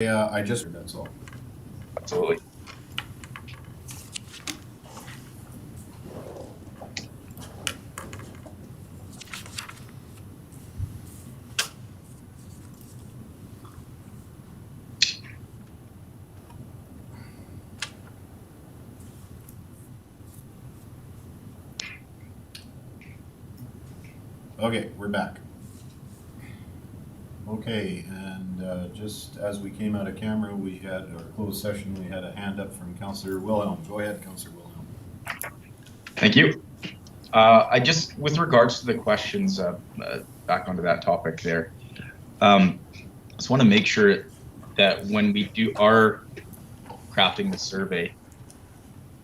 Yeah, that's all. Absolutely. Okay, we're back. Okay, and just as we came out of camera, we had our closed session, we had a hand up from Councillor Wilhelm. Go ahead, Councillor Wilhelm. Thank you. With regards to the questions, back onto that topic there, just want to make sure that when we are crafting the survey,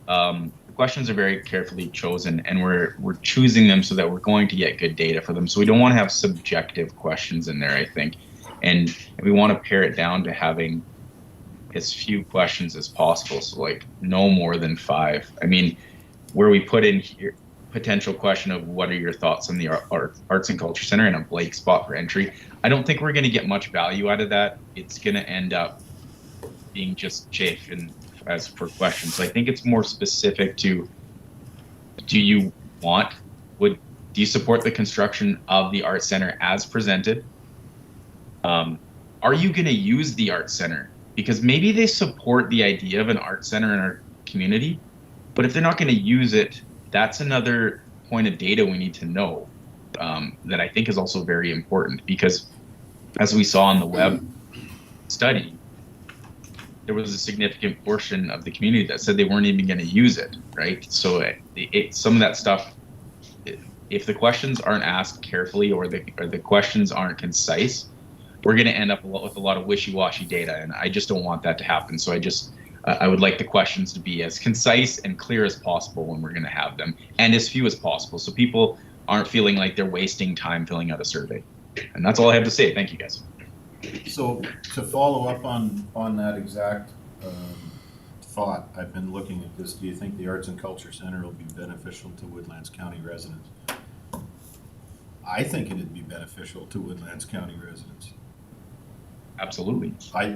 the questions are very carefully chosen, and we're choosing them so that we're going to get good data for them. So we don't want to have subjective questions in there, I think, and we want to pare it down to having as few questions as possible. So like no more than 5. I mean, where we put in here potential question of what are your thoughts on the Arts and Culture Center and a blank spot for entry, I don't think we're going to get much value out of that. It's going to end up being just chaff and as for questions. So I think it's more specific to, do you support the construction of the Arts Center as presented? Are you going to use the Arts Center? Because maybe they support the idea of an art center in our community, but if they're not going to use it, that's another point of data we need to know, that I think is also very important, because as we saw in the web study, there was a significant portion of the community that said they weren't even going to use it, right? So some of that stuff, if the questions aren't asked carefully or the questions aren't concise, we're going to end up with a lot of wishy-washy data, and I just don't want that to happen. So I would like the questions to be as concise and clear as possible when we're going to have them, and as few as possible, so people aren't feeling like they're wasting time filling out a survey. And that's all I have to say. Thank you, guys. So to follow up on that exact thought, I've been looking at this. Do you think the Arts and Culture Center will be beneficial to Woodlands County residents? I think it'd be beneficial to Woodlands County residents. Absolutely. I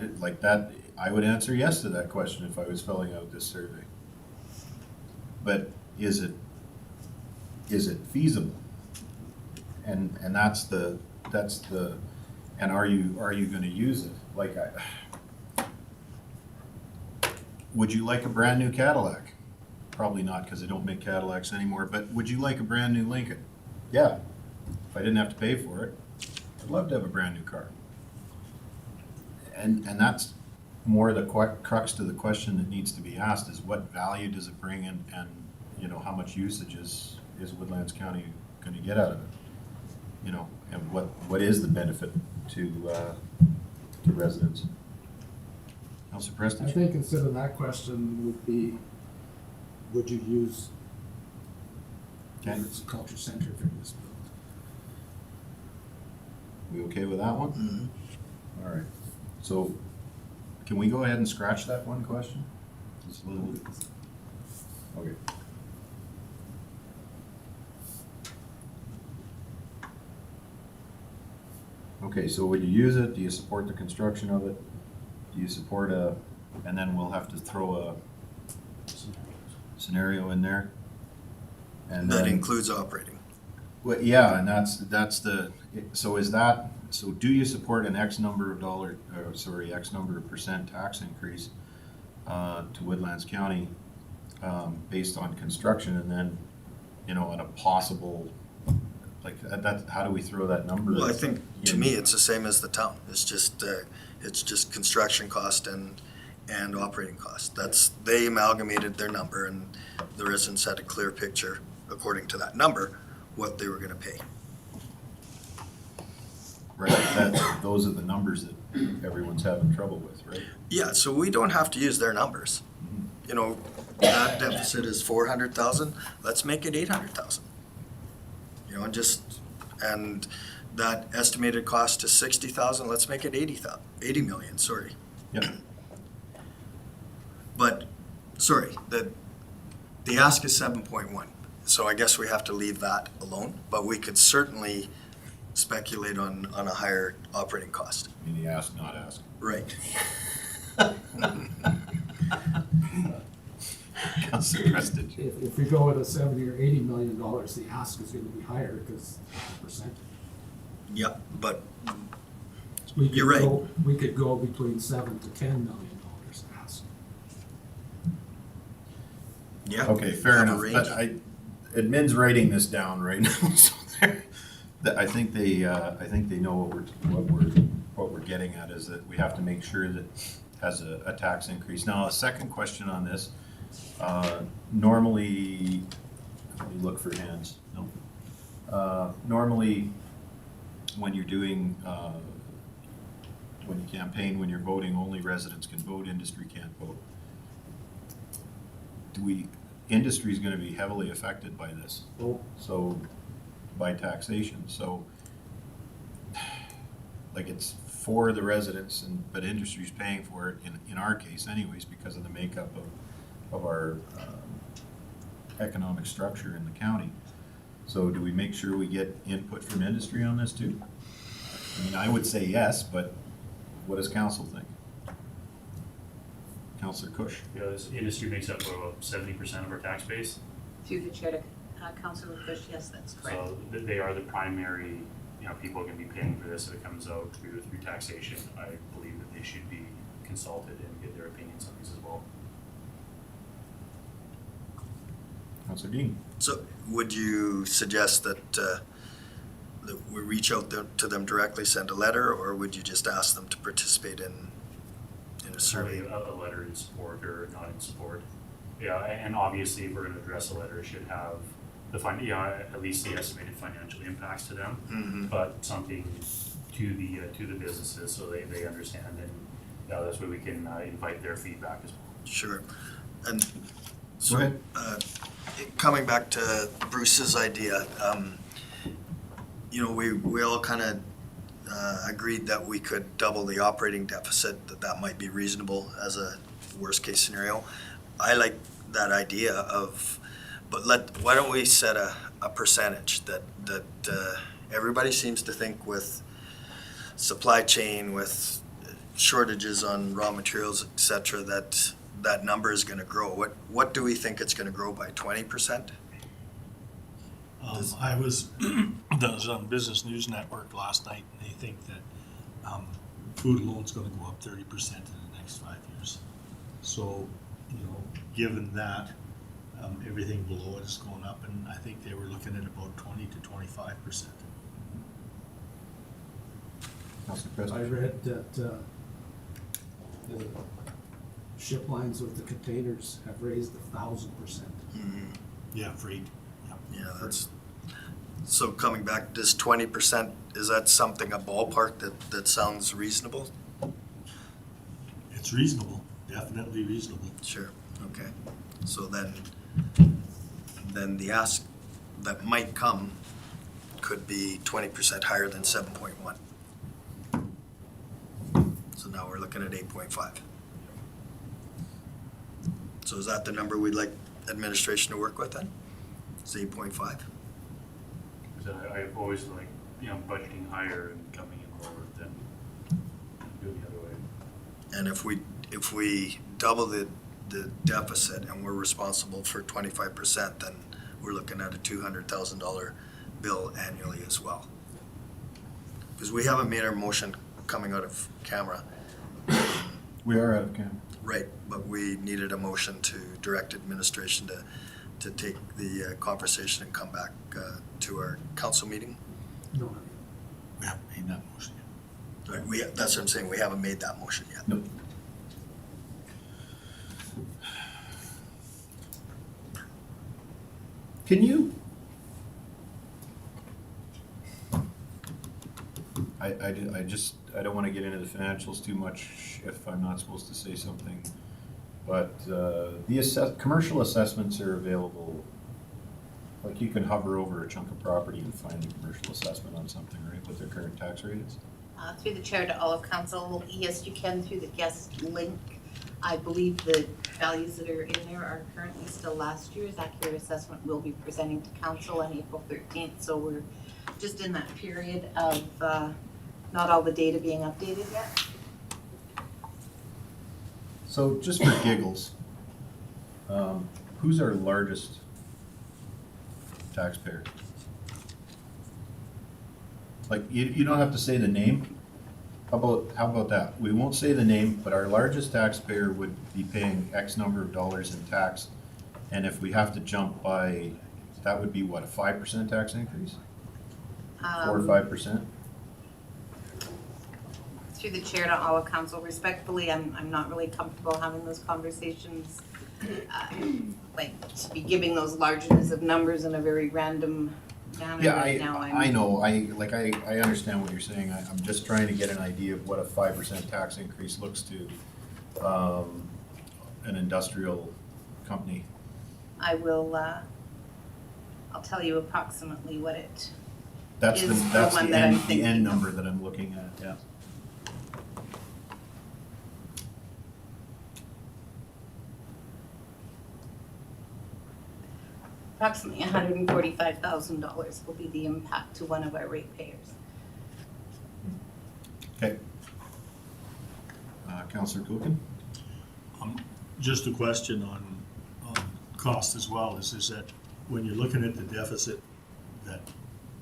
would answer yes to that question if I was filling out this survey. But is it feasible? And that's the and are you going to use it? Would you like a brand new Cadillac? Probably not, because they don't make Cadillacs anymore. But would you like a brand new Lincoln? Yeah. If I didn't have to pay for it, I'd love to have a brand new car. And that's more the crux to the question that needs to be asked, is what value does it bring, and how much usage is Woodlands County going to get out of it? And what is the benefit to residents? Councilor Preston? I think instead of that question would be, would you use the Arts and Culture Center if it was built? We okay with that one? Mm-hmm. All right. So can we go ahead and scratch that one question? It's a little. Okay. Okay, so would you use it? Do you support the construction of it? Do you support and then we'll have to throw a scenario in there? And that then, includes operating. well, yeah, and so do you support an X number of percent tax increase to Woodlands County based on construction, and then, on a possible, how do we throw that number? Well, I think to me it's the same as the town. It's just construction cost and operating cost. They amalgamated their number, and the residents had a clear picture according to that number what they were going to pay. Right, those are the numbers that everyone's having trouble with, right? Yeah, so we don't have to use their numbers. That deficit is 400,000. Let's make it 800,000. And that estimated cost is 60,000. Let's make it 80 million. Sorry. Yep. But the ask is 7.1. So I guess we have to leave that alone. But we could certainly speculate on a higher operating cost. I mean, the ask, not ask. Right. Councilor Preston. If we go with a $70 or $80 million, the ask is gonna be higher because percent. Yeah, but We could You're right. We could go between $7 to $10 million ask. yeah. Okay, fair have a enough, range. but admin's writing this down right now, so I think they know what we're getting at is that we have to make sure that has a tax increase. Now, a second question on this, normally, let me look for hands, no. Normally, when you're doing, when you campaign, when you're voting, only residents can vote, industry can't vote. Industry's gonna be heavily affected by this, Oh, so, by taxation, so, like, it's for the residents, but industry's paying for it, in our case anyways, because of the makeup of our economic structure in the county. So do we make sure we get input from industry on this too? I mean, I would say yes, but what does council think? Councilor Cush? Yeah, this industry makes up about 70% of our tax base. Through the chair to Councilor Bush, yes, that's correct. So they are the primary, people are gonna be paying for this if it comes out through taxation. I believe that they should be consulted and get their opinions on these as well. Councilor Dean? So would you suggest that we reach out to them directly, send a letter, or would you just ask them to participate in a survey? Probably a letter in support or not in support. Yeah, and obviously if we're gonna address a letter, it should have at least the estimated financial impacts to them, Mhm. but something to the businesses so they understand, and that's where we can invite their feedback as well. Sure. And Go so, ahead. coming back to Bruce's idea, we all kind of agreed that we could double the operating deficit, that might be reasonable as a worst-case scenario. I like that idea but why don't we set a percentage that everybody seems to think with supply chain, with shortages on raw materials, et cetera, that number is gonna grow. What do we think it's gonna grow by, 20%? I was on Business News Network last night, and they think that food alone's gonna go up 30% in the next 5 years. So, given that, everything below it is going up, and I think they were looking at about 20 to 25%. Councilor I Preston? read that the ship lines with the containers have raised 1,000%. Yeah, freight. Yeah, so coming back, does 20%, is that something, a ballpark that sounds reasonable? It's reasonable, definitely reasonable. Sure, okay. So then the ask that might come could be 20% higher than 7.1. So now we're looking at 8.5. So is that the number we'd like administration to work with then? Is 8.5? So I've always liked, budgeting higher and coming in lower than doing the other way. And if we double the deficit and we're responsible for 25%, then we're looking at a $200,000 bill annually as well. Because we haven't made our motion coming out of camera, We are out of camp. right, but we needed a motion to direct administration to take the conversation and come back to our council meeting. No, We haven't made that motion yet. Right, that's what I'm saying, we haven't made that motion yet. Nope. Can you? I don't want to get into the financials too much if I'm not supposed to say something. But the commercial assessments are available. Like you can hover over a chunk of property and find the commercial assessment on something, right? What their current tax rate is. Through the chair to all of council, yes, you can through the guest link. I believe the values that are in there are currently still last year's. Accurate assessment will be presenting to council on April 13th, so we're just in that period of not all the data being updated yet. So just for giggles, who's our largest taxpayer? Like, you don't have to say the name. How about that? We won't say the name, but our largest taxpayer would be paying X number of dollars in tax. And if we have to jump by, that would be what, a 5% tax increase? 4 or 5%? Through the chair to all of council, respectfully, I'm not really comfortable having those conversations. Like, to be giving those largeness of numbers in a very random manner Yeah, right now. I know, I understand what you're saying, I'm just trying to get an idea of what a 5% tax increase looks to, an industrial company. I will, I'll tell you approximately what it, That's the, Is the that's one the that I'm end, the thinking end of. number that I'm looking at, yeah. approximately $145,000 will be the impact to one of our ratepayers. Okay. Counselor Kuchen? Just a question on cost as well, is that when you're looking at the deficit that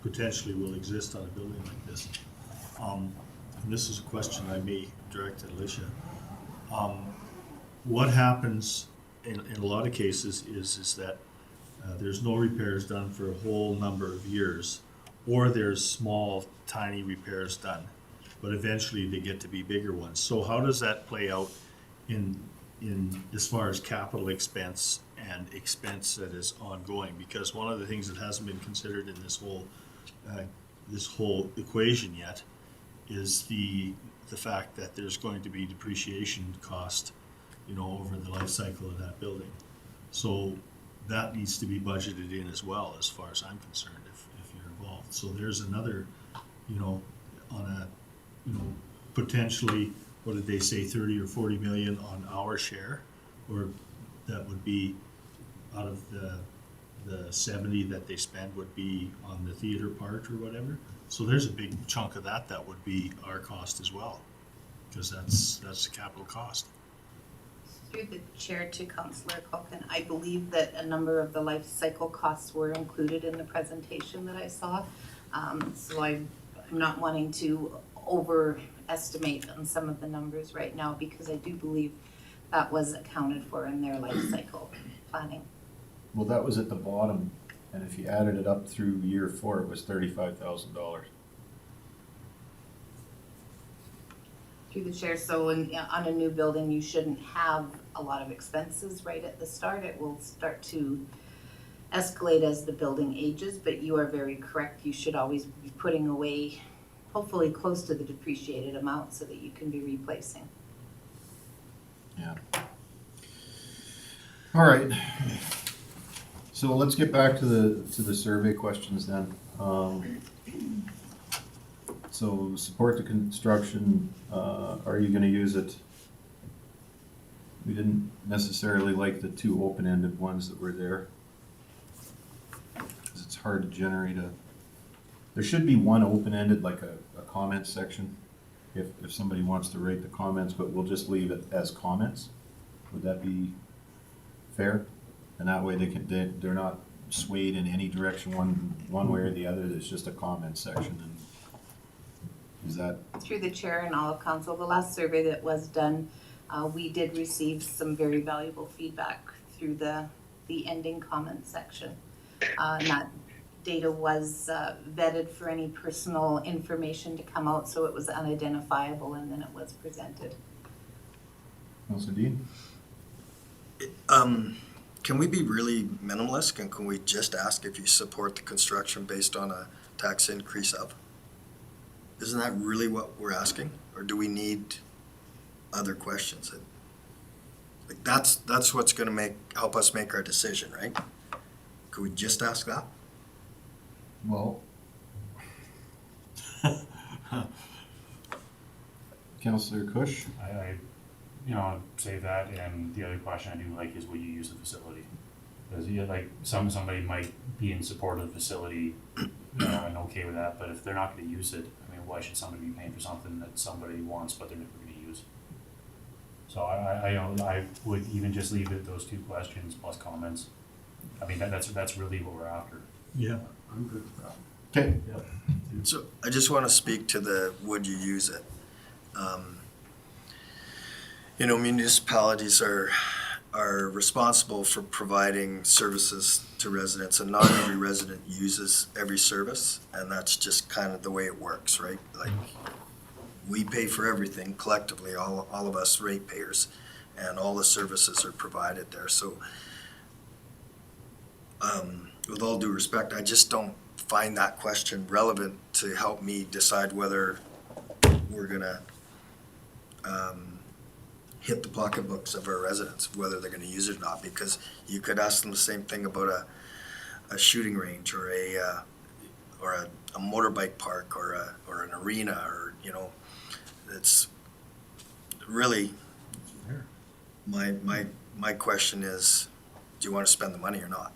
potentially will exist on a building like this, and this is a question I may direct to Alicia, what happens in a lot of cases is that there's no repairs done for a whole number of years, or there's small, tiny repairs done, but eventually they get to be bigger ones. So how does that play out in as far as capital expense and expense that is ongoing? Because one of the things that hasn't been considered in this whole equation yet is the fact that there's going to be depreciation cost, over the life cycle of that building. So that needs to be budgeted in as well, as far as I'm concerned, if you're involved. So there's another, on a, potentially, what did they say, 30 or 40 million on our share? Or that would be out of the 70 that they spend would be on the theater part or whatever. So there's a big chunk of that would be our cost as well, because that's a capital cost. Through the chair to Councillor Culkin, I believe that a number of the life cycle costs were included in the presentation that I saw. So I'm not wanting to overestimate on some of the numbers right now, because I do believe that was accounted for in their life cycle planning. Well, that was at the bottom, and if you added it up through year 4, it was $35,000. Through the chair, so on a new building, you shouldn't have a lot of expenses right at the start. It will start to escalate as the building ages, but you are very correct. You should always be putting away, hopefully close to the depreciated amount, so that you can be replacing. Yeah. All right. So let's get back to the survey questions then. So support the construction, are you gonna use it? We didn't necessarily like the 2 open-ended ones that were there, because it's hard to generate there should be one open-ended, like a comment section, if somebody wants to write the comments, but we'll just leave it as comments. Would that be fair? And that way they're not swayed in any direction, one way or the other. There's just a comment section. And is that? Through the chair and all of council, the last survey that was done, we did receive some very valuable feedback through the ending comment section. And that data was vetted for any personal information to come out, so it was unidentifiable, and then it was presented. Councilor Dean? Can we be really minimalist? Can we just ask if you support the construction based on a tax increase of? Isn't that really what we're asking? Or do we need other questions? Like that's what's gonna help us make our decision, right? Could we just ask that? Well, Councilor Kush? I say that, and the other question I do like is, will you use the facility? Because yeah, like somebody might be in support of the facility, you know, and okay with that, but if they're not gonna use it, I mean, why should somebody be paying for something that somebody wants but they're never gonna use? So I would even just leave it those two questions plus comments. I mean, that's really what we're after. Yeah. I'm good with that. Okay. So I just want to speak to the would you use it? You know, municipalities are responsible for providing services to residents, and not every resident uses every service, and that's just kind of the way it works, right? Like, we pay for everything collectively, all of us ratepayers, and all the services are provided there. So, with all due respect, I just don't find that question relevant to help me decide whether we're gonna hit the pocketbooks of our residents, whether they're gonna use it or not, because you could ask them the same thing about a shooting range or a motorbike park or an arena, or, you know, it's really, my question is, do you wanna spend the money or not?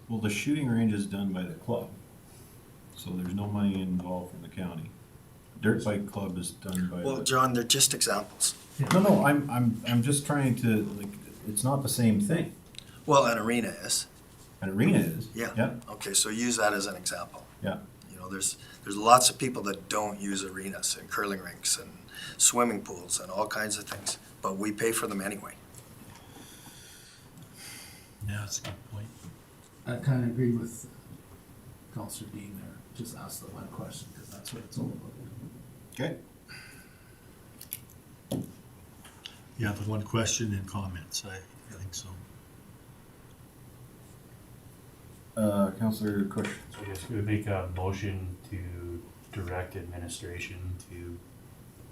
Well, the shooting range is done by the club, so there's no money involved from the county. Dirt bike club is done by Well, the. John, they're just examples. No, I'm just trying to, like, it's not the same thing. Well, an arena is. An arena is. Yeah. Yeah, Okay, so use that as an example. yeah. You know, there's lots of people that don't use arenas and curling rinks and swimming pools and all kinds of things, but we pay for them anyway. Yeah, that's a good point. I kind of agree with Counselor Dean there. Just ask the one question, because that's what it's all about. Okay. Yeah, the one question and comments, I think so. Councillor Cush. So I guess we would make a motion to direct administration to,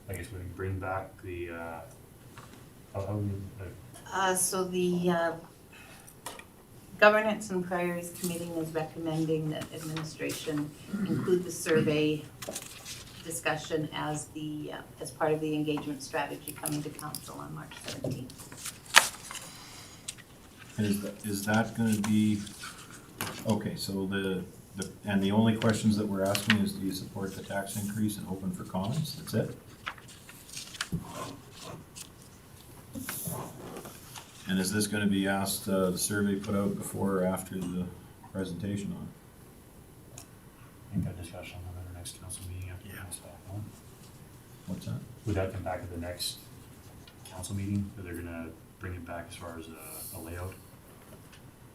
I guess we would bring back the, So the Governance and Priorities Committee is recommending that administration include the survey discussion as as part of the engagement strategy coming to council on March 17th. And is that gonna be, okay, so and the only questions that we're asking is, do you support the tax increase and open for comments? That's it? And is this gonna be asked, the survey put out before or after the presentation on it? I think that discussion on our next council meeting after Yeah. this back on. What's that? Would that come back at the next council meeting, or they're gonna bring it back as far as a layout?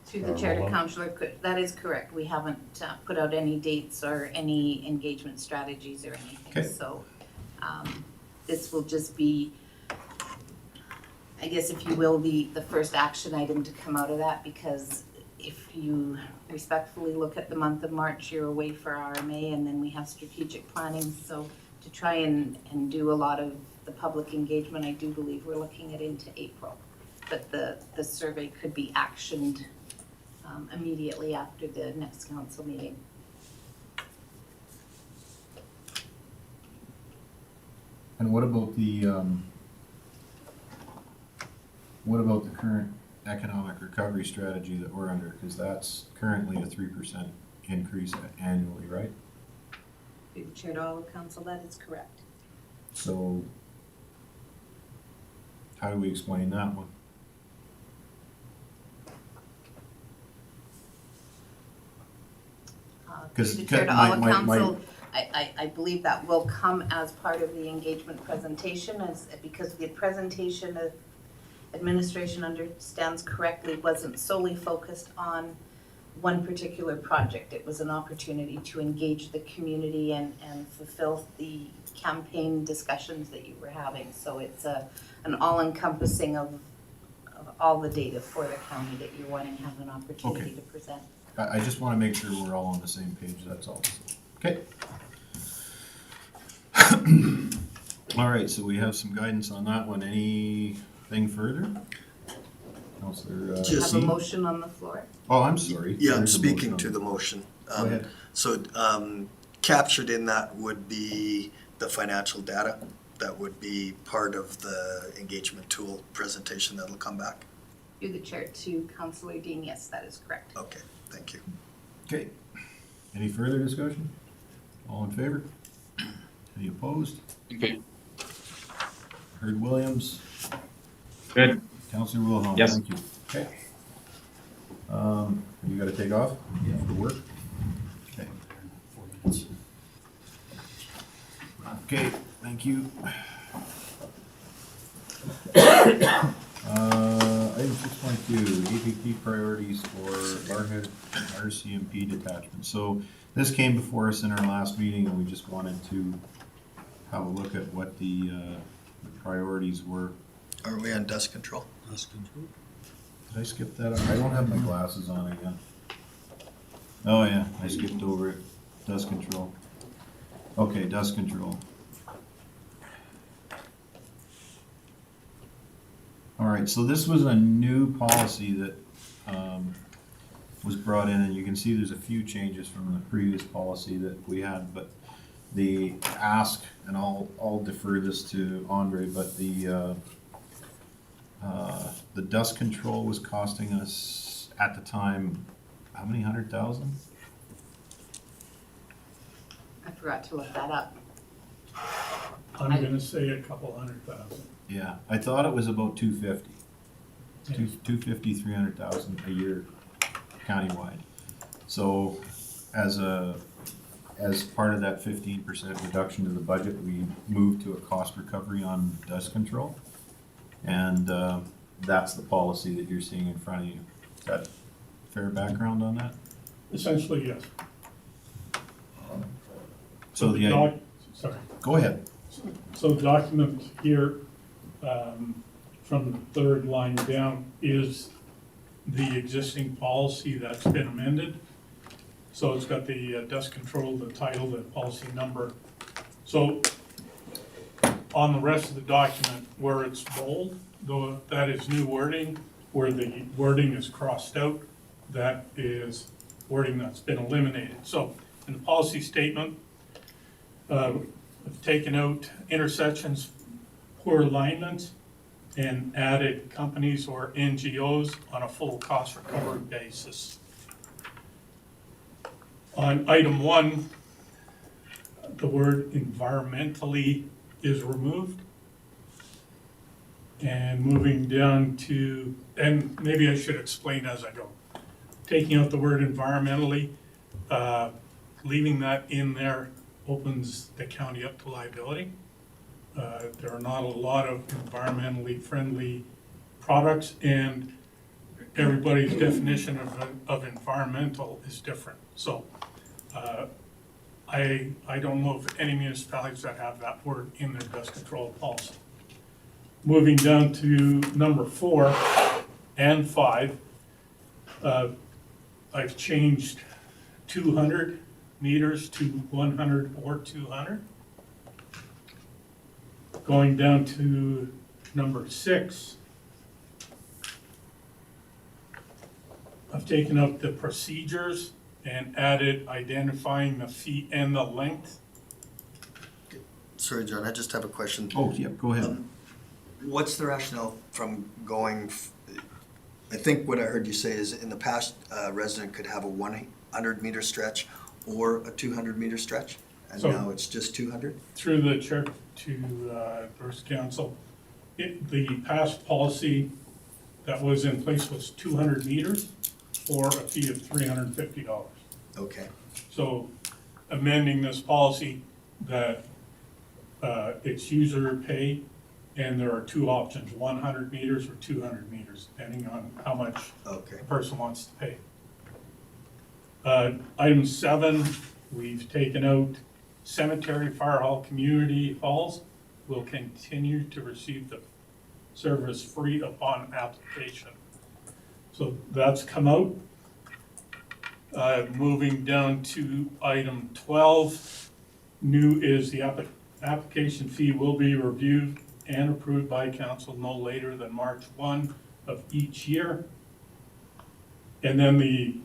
Through the chair to Councillor, that is correct. We haven't put out any dates or any engagement strategies or anything. Okay. So this will just be, I guess if you will, the first action item to come out of that, because if you respectfully look at the month of March, you're away for RMA, and then we have strategic planning. So to try and do a lot of the public engagement, I do believe we're looking at into April. But the survey could be actioned immediately after the next council meeting. And what about the current economic recovery strategy that we're under? Because that's currently a 3% increase annually, right? Through the chair to all of council, that is correct. So how do we explain that one? Through 'Cause the chair to all of my- council, I believe that will come as part of the engagement presentation, because the presentation of administration understands correctly wasn't solely focused on one particular project. It was an opportunity to engage the community and fulfill the campaign discussions that you were having. So it's an all-encompassing of all the data for the county that you're wanting to have an opportunity Okay. to present. I just want to make sure we're all on the same page, that's all. Okay. All right, so we have some guidance on that one. Anything further? Councillor Just- Have a C? motion on the floor. Oh, I'm sorry. Yeah, I'm There's a speaking motion to on the motion. Go ahead. So captured in that would be the financial data that would be part of the engagement tool presentation that'll come back. Through the chair to Councillor Dean, yes, that is correct. Okay, thank you. Okay. Any further discussion? All in favor? Any opposed? Okay. Heard Williams? Good. Councillor Wilhelm? Yes. Thank you. Okay. You gotta take off? Yeah. For work? Okay. 4 minutes. Okay, thank you. Item 6.2, APP priorities for Barhead RCMP detachment. So this came before us in our last meeting, and we just wanted to have a look at what the priorities were. Are we on dust control? Dust control. Did I skip that? I don't have my glasses on again. Oh yeah, I skipped over it. Dust control. Okay, dust control. All right, so this was a new policy that was brought in, and you can see there's a few changes from the previous policy that we had, but the ask, and I'll defer this to Andre, but the dust control was costing us at the time, how many 100,000? I forgot to look that up. I'm gonna say a couple 100,000. Yeah, I thought it was about 250. 250, 300,000 a year countywide. So as part of that 15% reduction to the budget, we moved to a cost recovery on dust control. And that's the policy that you're seeing in front of you. Is that fair background on that? Essentially, yes. So the, Sorry. go ahead. So the document here, from the third line down, is the existing policy that's been amended. So it's got the dust control, the title, the policy number. So on the rest of the document, where it's bold, though that is new wording, where the wording is crossed out, that is wording that's been eliminated. So in the policy statement, I've taken out intersections, poor alignment, and added companies or NGOs on a full cost recovery basis. On item 1, the word environmentally is removed. And moving down to, and maybe I should explain as I go. Taking out the word environmentally, leaving that in there opens the county up to liability. There are not a lot of environmentally friendly products, and everybody's definition of environmental is different. So I don't know of any municipalities that have that word in their dust control policy. Moving down to number 4 and 5, I've changed 200 meters to 100 or 200. Going down to number 6, I've taken out the procedures and added identifying the feet and the length. Sorry, John, I just have a question. Oh, yeah, go ahead. What's the rationale from going, I think what I heard you say is in the past, a resident could have a 100-meter stretch or a 200-meter stretch, and So- now it's just 200? Through the chair to First Council, the past policy that was in place was 200 meters or a fee of $350. Okay, So amending this policy that it's user pay, and there are 2 options, 100 meters or 200 meters, depending on how much okay. the person wants to pay. Item 7, we've taken out cemetery, fire hall, community halls will continue to receive the service free upon application. So that's come out. Moving down to item 12, new is the application fee will be reviewed and approved by council no later than March 1 of each year. And then the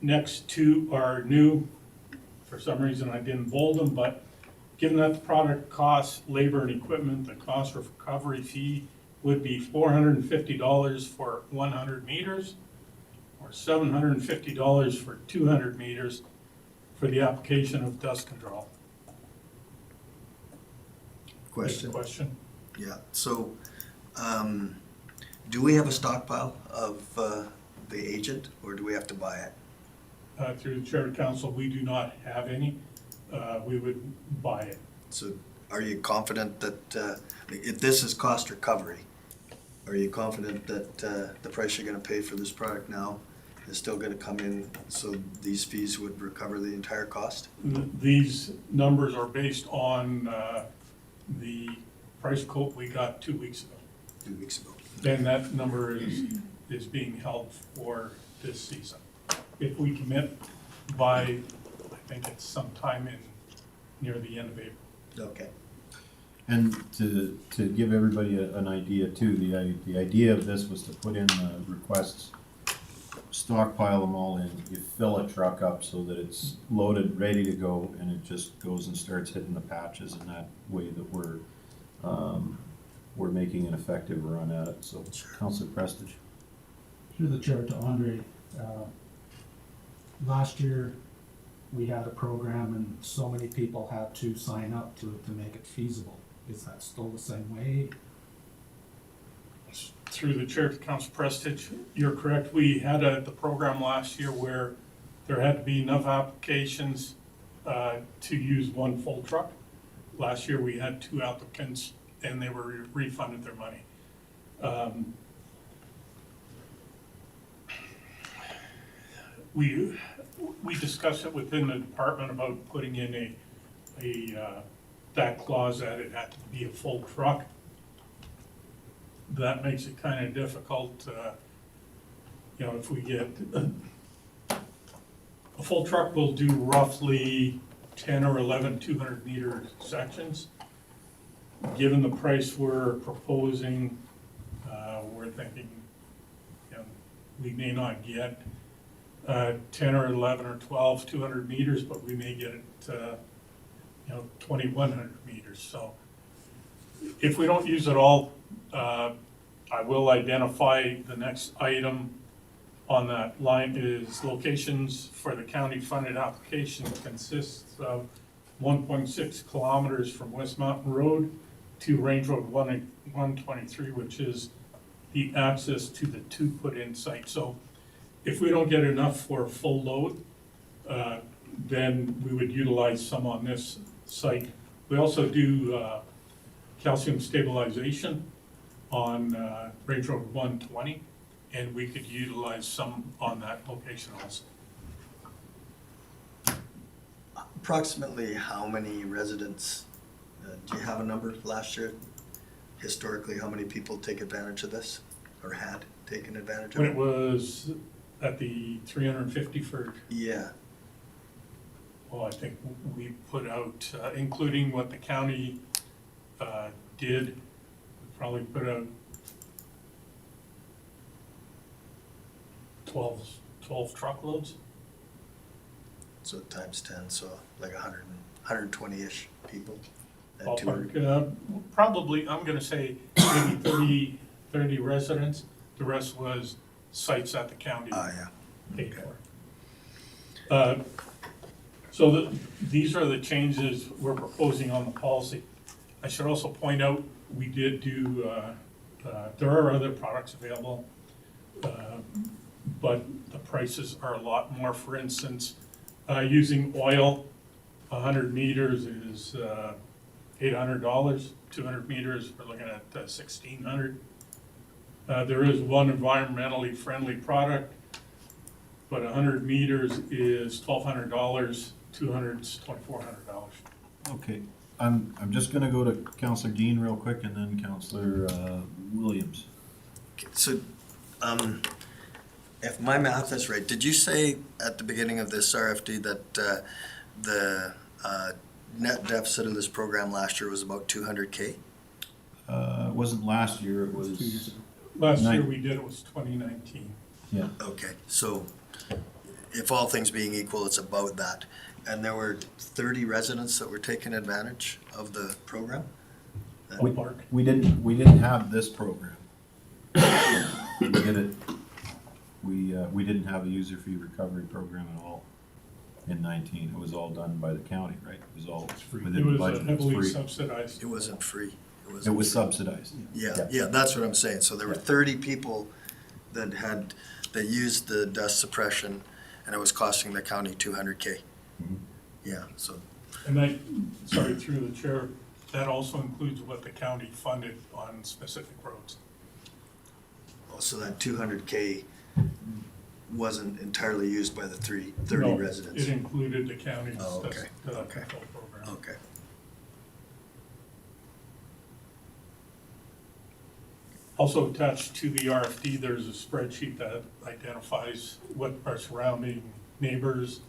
next 2 are new. For some reason, I didn't bold them, but given that the product costs, labor and equipment, the cost recovery fee would be $450 for 100 meters or $750 for 200 meters for the application of dust control. Question? Yeah, so, do we have a stockpile of, the agent, or do we have to buy it? Through the chair of council, we do not have any. We would buy it. So are you confident that, if this is cost recovery, are you confident that, the price you're gonna pay for this product now is still gonna come in, so these fees would recover the entire cost? These numbers are based on the price quote we got 2 weeks ago. 2 weeks ago. And that number is being held for this season. If we commit by, I think it's sometime near the end of April. Okay. And to give everybody an idea too, the idea of this was to put in the requests, stockpile them all in, you fill a truck up so that it's loaded, ready to go, and it just goes and starts hitting the patches in that way that we're making an effective run at it. So, Councilor Prestige. Through the chair to Andre, last year, we had a program and so many people had to sign up to make it feasible. Is that still the same way? Through the chair to Council Prestige, you're correct. We had the program last year where there had to be enough applications to use one full truck. Last year, we had 2 applicants and they were refunded their money. We discussed it within the department about putting in that clause that it had to be a full truck. That makes it kind of difficult, if we get, a full truck will do roughly 10 or 11 200-meter sections. Given the price we're proposing, we're thinking, we may not get 10 or 11 or 12 200 meters, but we may get it, 2,100 meters. So if we don't use it all, I will identify the next item on that line is locations for the county funded application consists of 1.6 kilometers from West Mountain Road to Range Road 123, which is the access to the 2 put-in site. So if we don't get enough for a full load, then we would utilize some on this site. We also do calcium stabilization on Range Road 120, and we could utilize some on that location also. Approximately how many residents, do you have a number last year? Historically, how many people take advantage of this, or had taken advantage of When it? it was at the 350 for, Yeah, well, I think we put out, including what the county did, we probably put out 12 truckloads. so times 10, so like 120-ish people. at 200. Ballpark, probably, I'm gonna say maybe 30 residents. The rest was sites that the county Yeah. paid for. So these are the changes we're proposing on the policy. I should also point out, we did do, there are other products available, but the prices are a lot more. For instance, using oil, 100 meters is $800, 200 meters, we're looking at $1,600. There is one environmentally friendly product, but 100 meters is $1,200, 200 is $2,400. Okay, I'm just gonna go to Councilor Dean real quick and then Councilor Williams. So, if my math is right, did you say at the beginning of this RFD that the net deficit of this program last year was about 200K? It wasn't last year, it was, 2 years ago. Last year Nine. we did, it was 2019. yeah, Okay, so if all things being equal, it's about that. And there were 30 residents that were taking advantage of the program? ballpark. We didn't have this program. We did it, we didn't have a user fee recovery program at all in 19. It was all done by the county, right? It was all within It the was budget. It heavily was free. subsidized. It wasn't free. It was subsidized. Yeah, that's what I'm saying. So there were 30 people that used the dust suppression, and it was costing the county $200K. Mhm. Yeah, so, And sorry, through the chair, that also includes what the county funded on specific roads. so that $200K wasn't entirely used by the 30 No, residents. It included the county's Oh, okay, dust okay. control program. Okay. Also attached to the RFD, there's a spreadsheet that identifies what our surrounding neighbors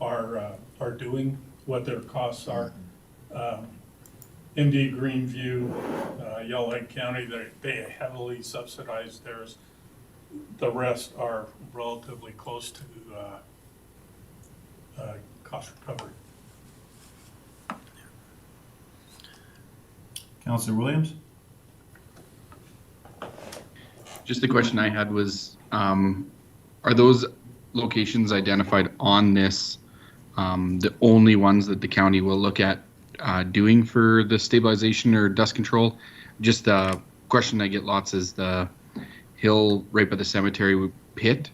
are doing, what their costs are. MD Greenview, Yellow Lake County, they heavily subsidize theirs. The rest are relatively close to cost recovery. Councillor Williams? Just the question I had was, are those locations identified on this the only ones that the county will look at doing for the stabilization or dust control? Just the question I get lots is the hill right by the cemetery pit.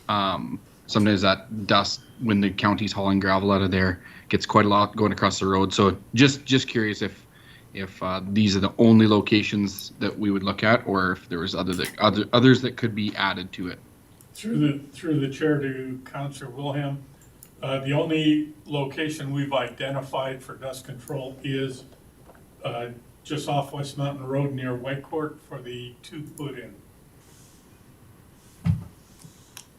Sometimes that dust, when the county's hauling gravel out of there, gets quite a lot going across the road. So just curious if these are the only locations that we would look at, or if there was others that could be added to it. Through the chair to Councillor Wilhelm, the only location we've identified for dust control is just off West Mountain Road near Whitecourt for the tube put in.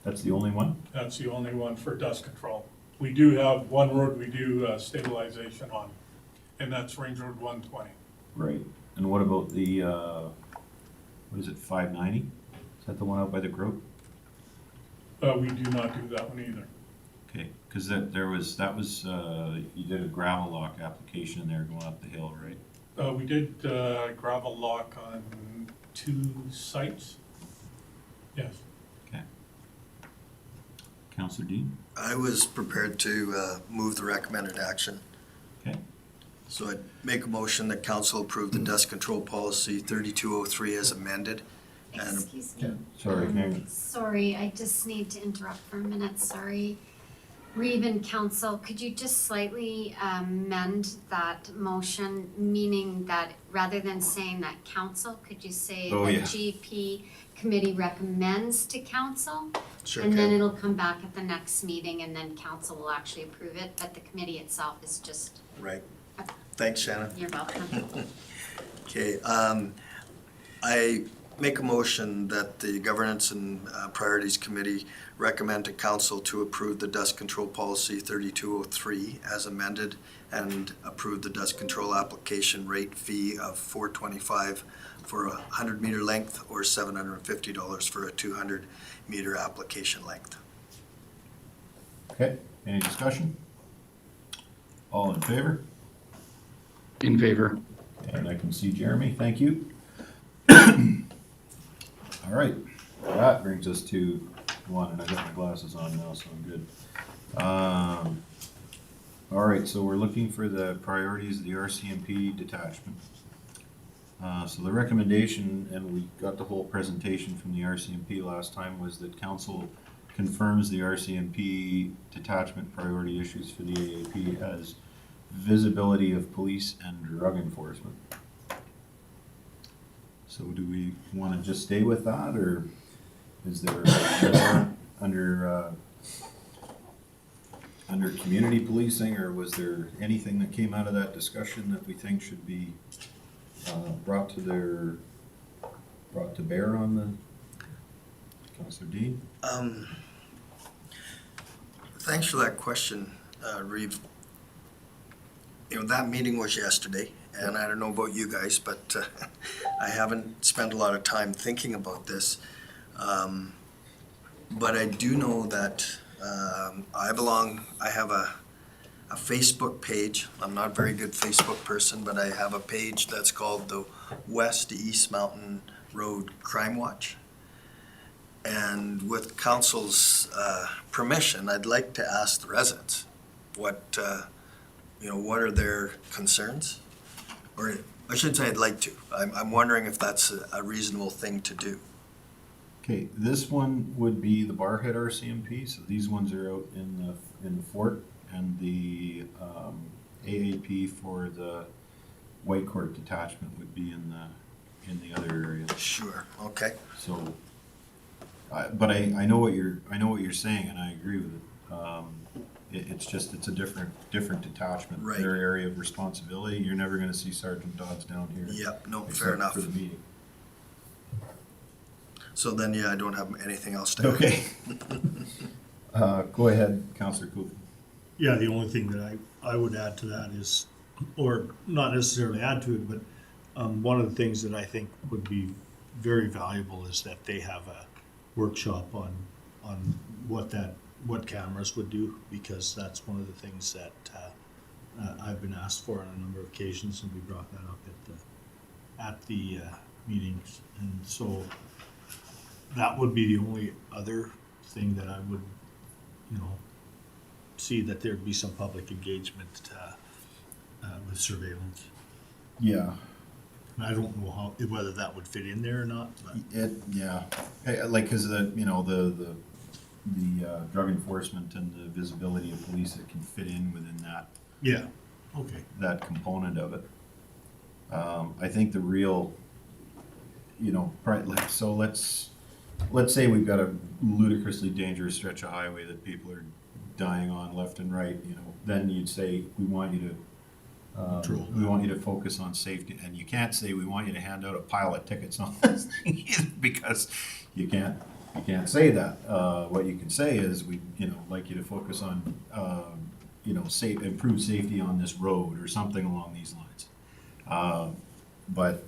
That's the only one? That's the only one for dust control. We do have one road we do stabilization on, and that's Range Road 120. Right. And what about the, what is it, 590? Is that the one out by the Grove? We do not do that one either. Okay, because you did a gravel lock application there going up the hill, right? We did gravel lock on 2 sites. Yes. Okay. Councillor Dean? I was prepared to move the recommended action. Okay. So I'd make a motion that council approve the dust control policy 3203 as amended. And Excuse me. Sorry, hang on. Sorry, I just need to interrupt for a minute, sorry. Reeve and council, could you just slightly amend that motion, meaning that rather than saying that council, could you say Oh, that yeah. GP committee recommends to council? sure And then can. it'll come back at the next meeting and then council will actually approve it, but the committee itself is just, Right. Thanks, Shannon. you're welcome. Okay, I make a motion that the Governance and Priorities Committee recommend to council to approve the dust control policy 3203 as amended and approve the dust control application rate fee of $425 for a 100-meter length or $750 for a 200-meter application length. Okay, any discussion? All in favor? In favor. And I can see Jeremy, thank you. All right, that brings us to one, and I got my glasses on now, so I'm good. All right, so we're looking for the priorities of the RCMP detachment. So the recommendation, and we got the whole presentation from the RCMP last time, was that council confirms the RCMP detachment priority issues for the AAP as visibility of police and drug enforcement. So do we want to just stay with that, or is there more under community policing, or was there anything that came out of that discussion that we think should be brought to bear on the Councillor Dean? Thanks for that question, Reeve. You know, that meeting was yesterday, and I don't know about you guys, but I haven't spent a lot of time thinking about this. But I do know that I have a Facebook page. I'm not a very good Facebook person, but I have a page that's called the West to East Mountain Road Crime Watch. And with council's permission, I'd like to ask the residents what are their concerns? Or I shouldn't say I'd like to. I'm wondering if that's a reasonable thing to do. Okay, this one would be the Barhead RCMP, so these ones are out in the fort, and the AAP for the White Court detachment would be in the other area. Sure, okay. So, but I know what you're saying, and I agree with it. It's a different detachment. Right. Their area of responsibility. You're never going to see Sergeant Dodds down here. Yep, no, except fair enough. for the meeting. So then, I don't have anything else to add. Okay. Go ahead, Councillor Cook. Yeah, the only thing that I would add to that is, or not necessarily add to it, but one of the things that I think would be very valuable is that they have a workshop on what cameras would do, because that's one of the things that I've been asked for on a number of occasions, and we brought that up at the meetings. And so that would be the only other thing that I would, see, that there'd be some public engagement with surveillance. Yeah. And I don't know whether that would fit in there or not, but Yeah, like, cause the drug enforcement and the visibility of police that can fit in within yeah, okay. that component of it. I think the real, so let's say we've got a ludicrously dangerous stretch of highway that people are dying on left and right, then you'd say, we want you to focus on safety, and you can't say we want you to hand out a pile of tickets on this thing either, because you can't say that. What you can say is we, like you to focus on, improve safety on this road or something along these lines. But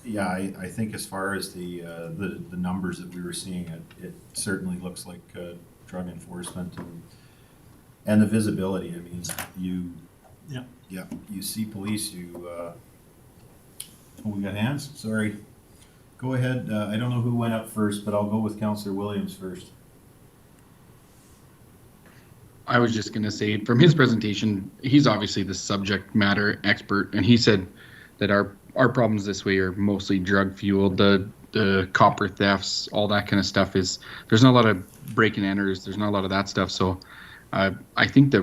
yeah, I think as far as the numbers that we were seeing, it certainly looks like drug enforcement and the visibility. I mean, you see police, we got hands? Sorry. Go ahead. I don't know who went up first, but I'll go with Councillor Williams first. I was just going to say, from his presentation, he's obviously the subject matter expert, and he said that our problems this way are mostly drug fueled. The copper thefts, all that kind of stuff there's not a lot of break and enters. There's not a lot of that stuff. So I think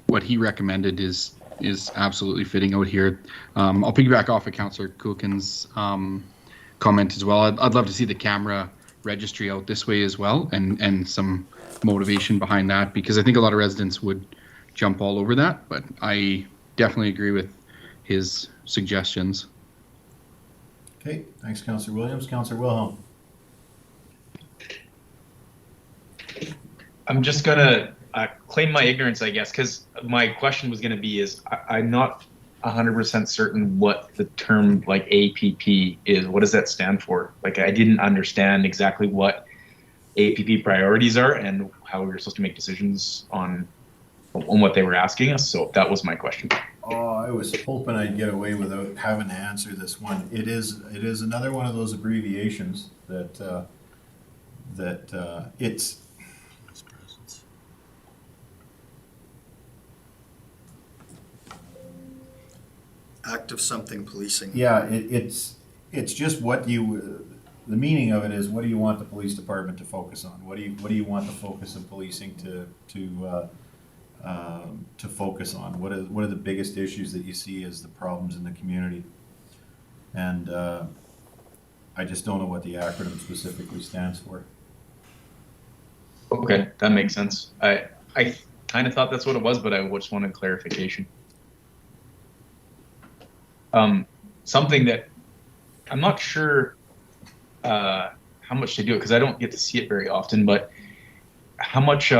what he recommended is absolutely fitting out here. I'll piggyback off of Councillor Kuchen's comment as well. I'd love to see the camera registry out this way as well, and some motivation behind that, because I think a lot of residents would jump all over that, but I definitely agree with his suggestions. Okay, thanks, Councillor Williams. Councillor Wilhelm. I'm just gonna claim my ignorance, I guess, because my question was gonna be I'm not 100% certain what the term like APP is. What does that stand for? Like, I didn't understand exactly what APP priorities are and how we were supposed to make decisions on what they were asking us. So that was my question. Oh, I was hoping I'd get away without having to answer this one. It is another one of those abbreviations that it's. Active something policing. Yeah, it's just what you. The meaning of it is, what do you want the police department to focus on? What do you want the focus of policing to focus on? What are the biggest issues that you see as the problems in the community? And I just don't know what the acronym specifically stands for. Okay, that makes sense. I kind of thought that's what it was, but I just wanted clarification. Something that I'm not sure how much they do it, because I don't get to see it very often, but how much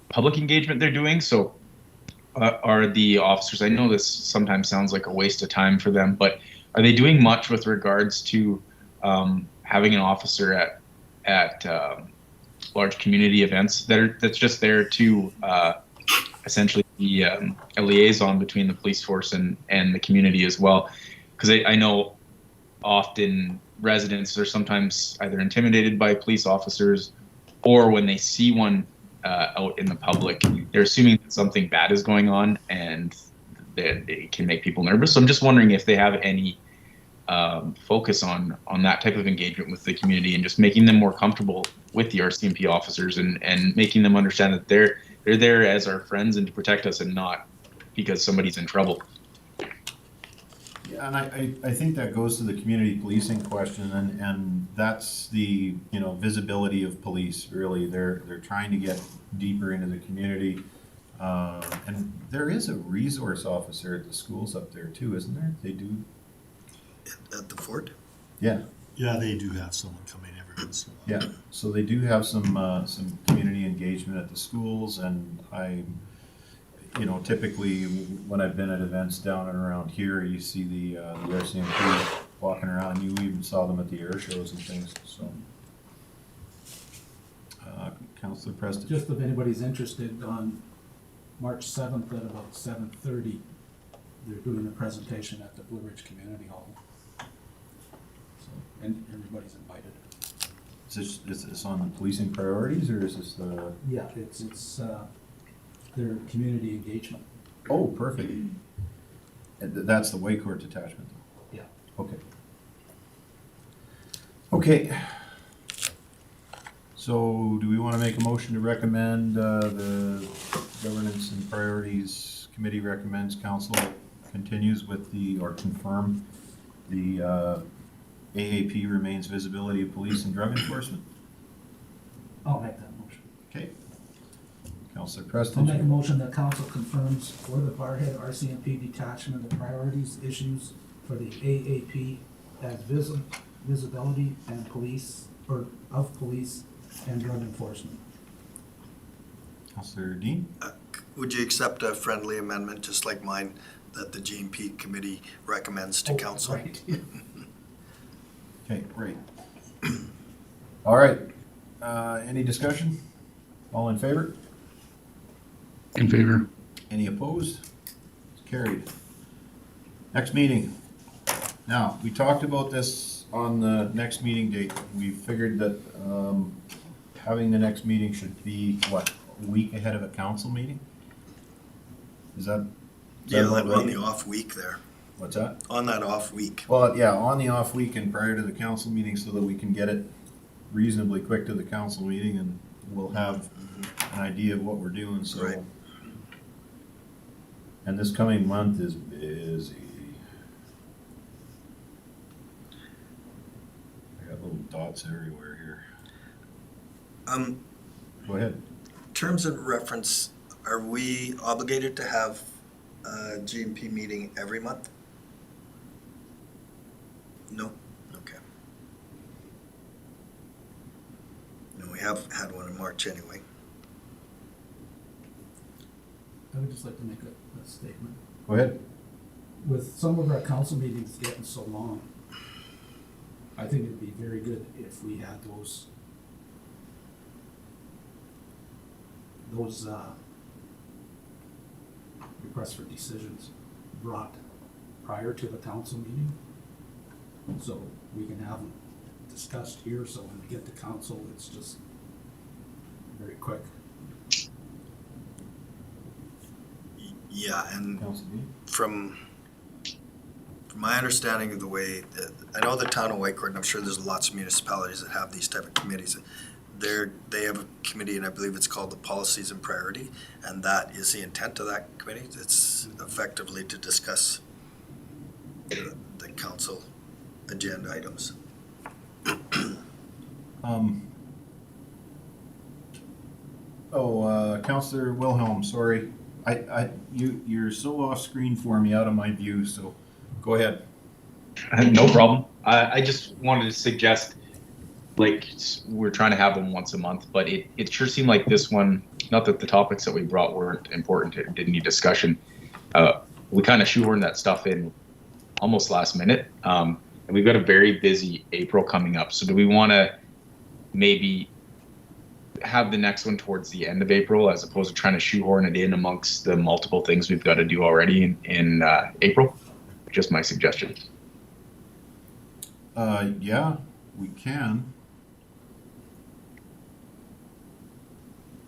public engagement they're doing. So are the officers, I know this sometimes sounds like a waste of time for them, but are they doing much with regards to having an officer at large community events that's just there to essentially be a liaison between the police force and the community as well, because I know often residents are sometimes either intimidated by police officers, or when they see one out in the public, they're assuming that something bad is going on, and that it can make people nervous. So I'm just wondering if they have any focus on that type of engagement with the community and just making them more comfortable with the RCMP officers and making them understand that they're there as our friends and to protect us and not because somebody's in trouble. Yeah, and I think that goes to the community policing question, and that's the, you know, visibility of police, really. They're trying to get deeper into the community. And there is a resource officer at the schools up there too, isn't there? They do, At the fort? yeah. Yeah, they do have someone come in every once in a while. Yeah, so they do have some community engagement at the schools, and you know, typically when I've been at events down and around here, you see the RCMP walking around. You even saw them at the air shows and things, so. Councillor Preston. Just if anybody's interested, on March 7th at about 7:30, they're doing a presentation at the Blue Ridge Community Hall. So, and everybody's invited. Is this on the policing priorities, or is this the? Yeah, it's their community engagement. Oh, perfect. And that's the Waycourt detachment? Yeah. Okay. Okay. So do we want to make a motion to recommend the Governance and Priorities Committee recommends council continues with or confirm the AAP remains visibility of police and drug enforcement? I'll make that motion. Okay. Councillor I'll Preston? make a motion that council confirms for the Barhead RCMP detachment the priorities issues for the AAP as visibility and police, or of police and drug enforcement. Councillor Dean? Would you accept a friendly amendment, just like mine, that the GMP committee recommends to Oh, council? right. Okay, great. All right. Any discussion? All in favor? In favor? Any opposed? It's carried. Next meeting. Now, we talked about this on the next meeting date. We figured that having the next meeting should be, what, a week ahead of a council meeting? Is that Yeah, about like on right? the off week there, What's that? on that off week. Well, yeah, on the off week and prior to the council meeting, so that we can get it reasonably quick to the council meeting, and we'll have an idea of what we're doing, so. Right. And this coming month is busy. I got little dots everywhere here. Go ahead. Terms of reference, are we obligated to have a GMP meeting every month? No? Okay. No, we have had one in March anyway. I would just like to make a statement. Go ahead. With some of our council meetings getting so long, I think it'd be very good if we had those requests for decisions brought prior to the council meeting. So we can have them discussed here, so when we get to council, it's just very quick. Yeah, and Council Dean? from my understanding of the way, I know the town of Whitecourt, and I'm sure there's lots of municipalities that have these type of committees. They have a committee, and I believe it's called the Policies and Priority, and that is the intent of that committee. It's effectively to discuss the council agenda items. Councillor Wilhelm, sorry. You're so off screen for me, out of my view, so go ahead. No problem. I just wanted to suggest, like, we're trying to have them once a month, but it sure seemed like this one, not that the topics that we brought weren't important, it didn't need discussion. We kind of shoehorned that stuff in almost last minute. And we've got a very busy April coming up. So do we want to maybe have the next one towards the end of April as opposed to trying to shoehorn it in amongst the multiple things we've got to do already in April? Just my suggestion. Yeah, we can.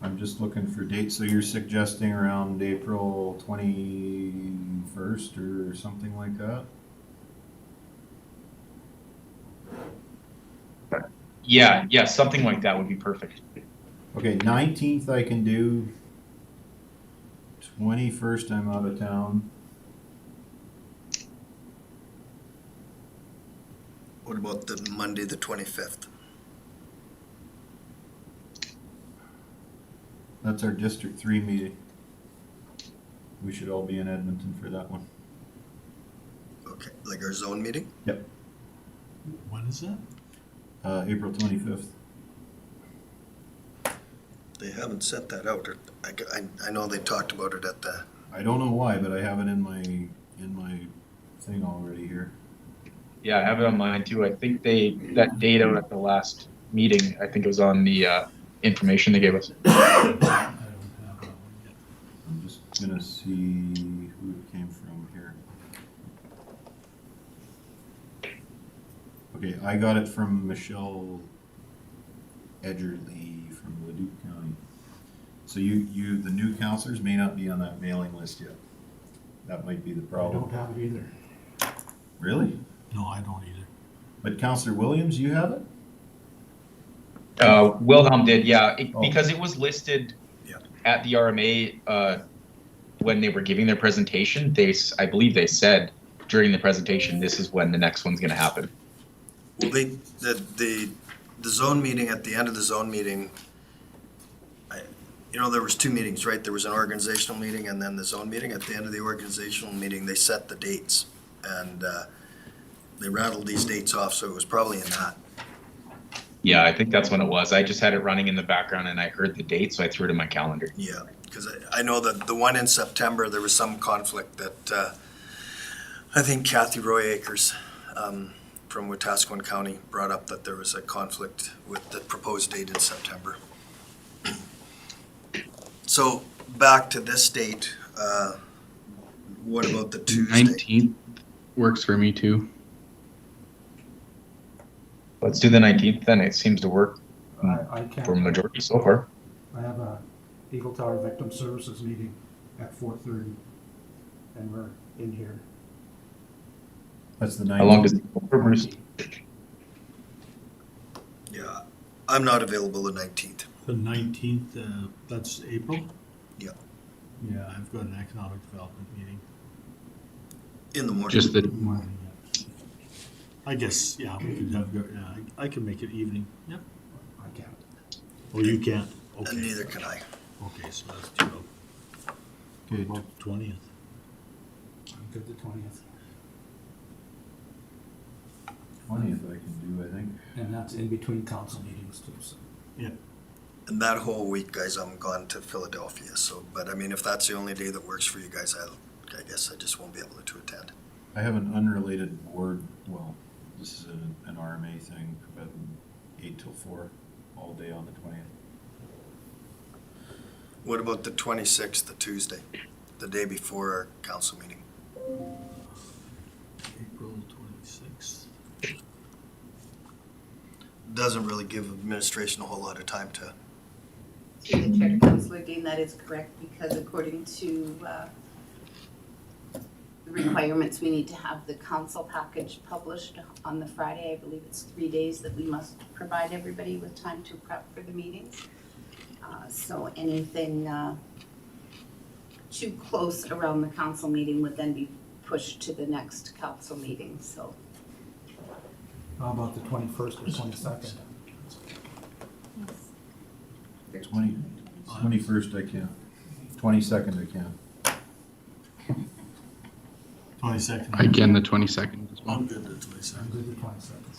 I'm just looking for dates, so you're suggesting around April 21st or something like that? Yeah, something like that would be perfect. Okay, 19th I can do. 21st I'm out of town. What about the Monday, the 25th? That's our District 3 meeting. We should all be in Edmonton for that one. Okay, like our zone meeting? When is that? April 25th. They haven't sent that out. I know they talked about it at the, I don't know why, but I have it in my thing already here. Yeah, I have it on mine too. I think that date out at the last meeting, I think it was on the information they gave us. I don't have that one yet. I'm just gonna see who it came from here. Okay, I got it from Michelle Edgerly from Leduc County. So the new counselors may not be on that mailing list yet. That might be the I problem. don't have it either. Really? No, I don't either. But Counselor Williams, you have it? Wilhelm did, yeah, Oh. because it was listed Yeah. at the RMA when they were giving their presentation. I believe they said during the presentation, this is when the next one's going to happen. well, the zone meeting, at the end of the zone meeting, there was two meetings, right? There was an organizational meeting and then the zone meeting. At the end of the organizational meeting, they set the dates. And they rattled these dates off, so it was probably in that. Yeah, I think that's when it was. I just had it running in the background and I heard the date, so I threw it in my calendar. Yeah, because I know that the one in September, there was some conflict that I think Kathy Roy Akers from Wetaskiwin County brought up, that there was a conflict with the proposed date in September. So back to this date, what about the Tuesday? 19th works for me too. Let's do the 19th then. It seems to work I can't. for majority so far. I have a Eagle Tower Victim Services meeting at 4:30, and we're in here. That's the How long 19th. does it go for, Bruce? Yeah, I'm not available the 19th. The 19th, that's April? Yeah. Yeah, I've got an economic development meeting. In the morning. Just the I guess, yeah, we could have, yeah, I can make it evening. Yep. I can't. Oh, you can't? And Okay. neither can I. Okay, so that's too low. Okay, About 20th. I'm good the 20th, 20th I can do, I think. and that's in between council meetings too, so. And that whole week, guys, I'm gone to Philadelphia, so, but I mean, if that's the only day that works for you guys, I guess I just won't be able to attend. I have an unrelated board, well, this is an RMA thing, but 8 till 4, all day on the 20th. What about the 26th, the Tuesday, the day before our council meeting? April 26th. Doesn't really give administration a whole lot of time to, Through the chair to Councillor Dean, that is correct, because according to the requirements, we need to have the council package published on the Friday. I believe it's 3 days that we must provide everybody with time to prep for the meeting. So anything too close around the council meeting would then be pushed to the next council meeting, so. How about the 21st or 22nd? 21st I can. 22nd I can. 22nd. I can the 22nd as well. I'm good the I'm 22nd. good the 22nd.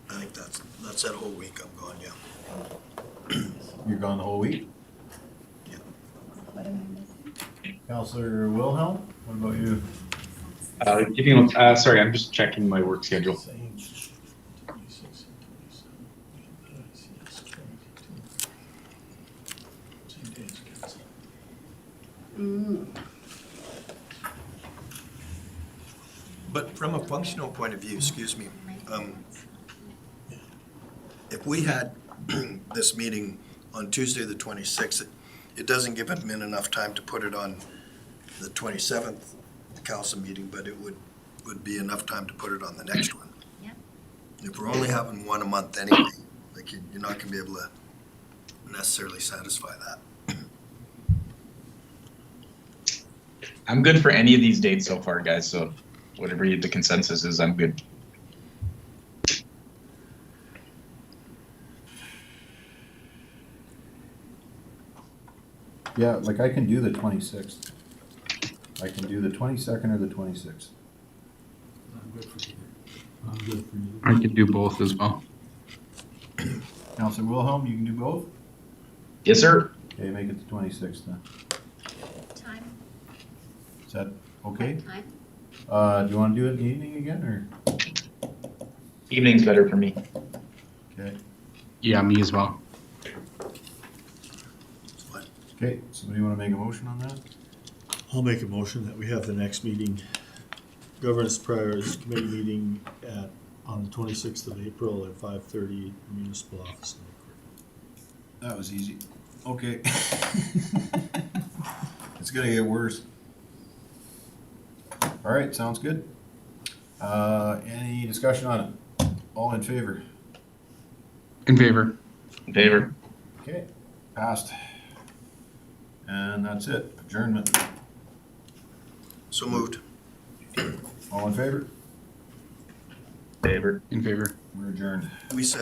I think that's that whole week I'm gone, yeah. You're gone the whole week? What am I missing? Counselor Wilhelm, what about you? Sorry, I'm just checking my work schedule. 26 and 27. But from a functional point of view, excuse me, if we had this meeting on Tuesday, the 26th, it doesn't give admin enough time to put it on the 27th council meeting, but it would be enough time to put it on the next one. Yep. If we're only having one a month anyway, like you're not gonna be able to necessarily satisfy that. I'm good for any of these dates so far, guys. So whatever the consensus is, I'm good. Yeah, like I can do the 26th. I can do the 22nd or the 26th. I'm good for either. I'm good for you. I could do both as well. Counselor Wilhelm, you can do both? Yes, sir. Okay, make it the 26th then. Time, Is that okay? time. Do you want to do it in the evening again, or? Evening's better for me. Okay, Yeah, me as well. okay, somebody want to make a motion on that? I'll make a motion that we have the next meeting, Governance Priorities Committee meeting on the 26th of April at 5:30 Municipal Office. That was easy. Okay. It's gonna get worse. All right, sounds good. Any discussion on it? All in favor? In favor. In favor. Okay, passed. And that's it, adjournment. So moved. All in favor? Favor. In favor. We're adjourned. We said